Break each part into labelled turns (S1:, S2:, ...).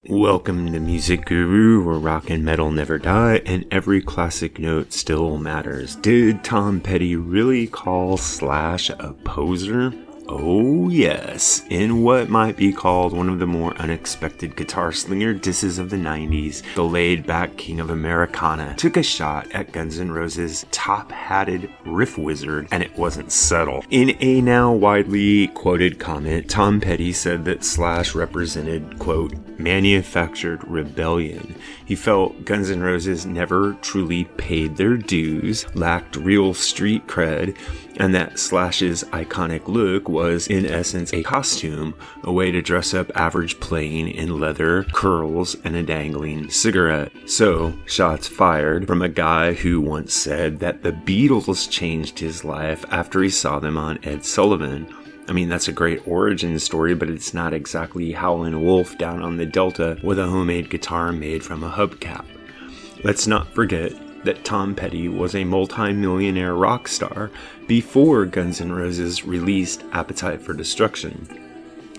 S1: Welcome to Music Guru, where rock and metal never die and every classic note still matters. Did Tom Petty really call Slash a poser? Oh yes, in what might be called one of the more unexpected guitar slinger disses of the 90s, the laid-back king of Americana took a shot at Guns N' Roses' top-hatted riff wizard, and it wasn't subtle. In a now widely quoted comment, Tom Petty said that Slash represented, quote, manufactured rebellion. He felt Guns N' Roses never truly paid their dues, lacked real street cred, and that Slash's iconic look was, in essence, a costume, a way to dress up average playing in leather, curls, and a dangling cigarette. So, shots fired from a guy who once said that the Beatles changed his life after he saw them on Ed Sullivan. I mean, that's a great origin story, but it's not exactly Howlin' Wolf down on the Delta with a homemade guitar made from a hubcap. Let's not forget that Tom Petty was a multi-millionaire rock star before Guns N' Roses released Appetite for Destruction.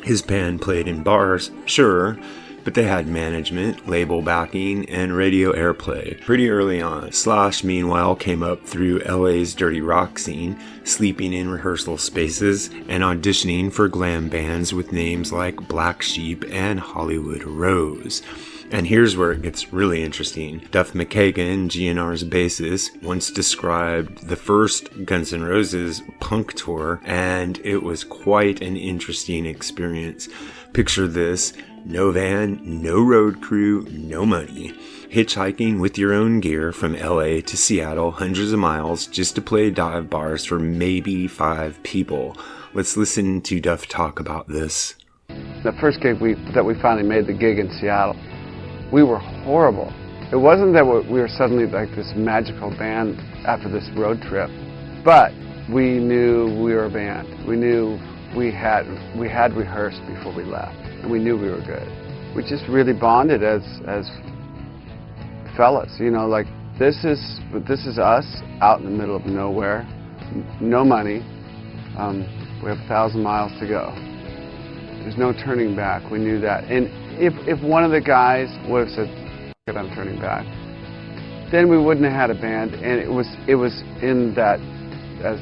S1: His band played in bars, sure, but they had management, label backing, and radio airplay pretty early on. Slash, meanwhile, came up through LA's dirty rock scene, sleeping in rehearsal spaces and auditioning for glam bands with names like Black Sheep and Hollywood Rose. And here's where it gets really interesting. Duff McKagan, GNR's bassist, once described the first Guns N' Roses punk tour, and it was quite an interesting experience. Picture this: no van, no road crew, no money. Hitchhiking with your own gear from LA to Seattle, hundreds of miles, just to play dive bars for maybe 5 people. Let's listen to Duff talk about this.
S2: The first gig that we finally made, the gig in Seattle, we were horrible. It wasn't that we were suddenly like this magical band after this road trip, but we knew we were a band. We knew we had rehearsed before we left, and we knew we were good. We just really bonded as fellas, you know, like this is us out in the middle of nowhere, no money. We have 1,000 miles to go. There's no turning back. We knew that, and if one of the guys would have said, "F it, I'm turning back," then we wouldn't have had a band. And it was in that, as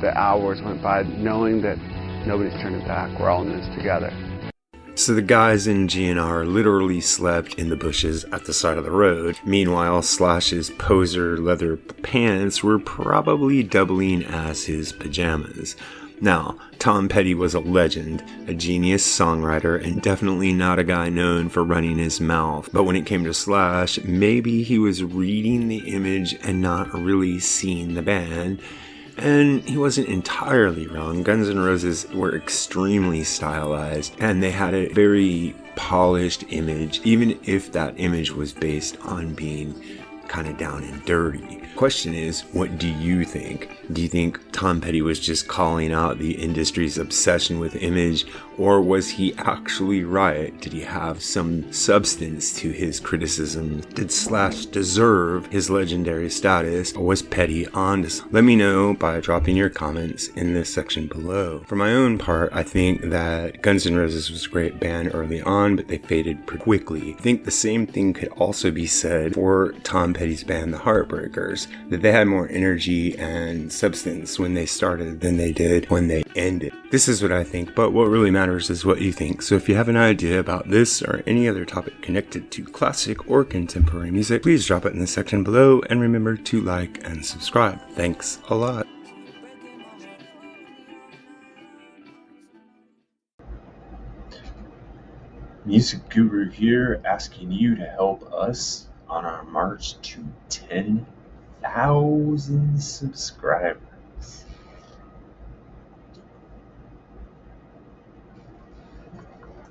S2: the hours went by, knowing that nobody's turning back, we're all in this together.
S1: So the guys in GNR literally slept in the bushes at the side of the road. Meanwhile, Slash's poser leather pants were probably doubling as his pajamas. Now, Tom Petty was a legend, a genius songwriter, and definitely not a guy known for running his mouth. But when it came to Slash, maybe he was reading the image and not really seeing the band. And he wasn't entirely wrong. Guns N' Roses were extremely stylized, and they had a very polished image, even if that image was based on being kind of down and dirty. Question is, what do you think? Do you think Tom Petty was just calling out the industry's obsession with image, or was he actually right? Did he have some substance to his criticism? Did Slash deserve his legendary status, or was Petty on? Let me know by dropping your comments in this section below. For my own part, I think that Guns N' Roses was a great band early on, but they faded pretty quickly. I think the same thing could also be said for Tom Petty's band, the Heartbreakers, that they had more energy and substance when they started than they did when they ended. This is what I think, but what really matters is what you think. So if you have an idea about this or any other topic connected to classic or contemporary music, please drop it in the section below, and remember to like and subscribe. Thanks a lot. Music Guru here, asking you to help us on our march to 10,000 subscribers.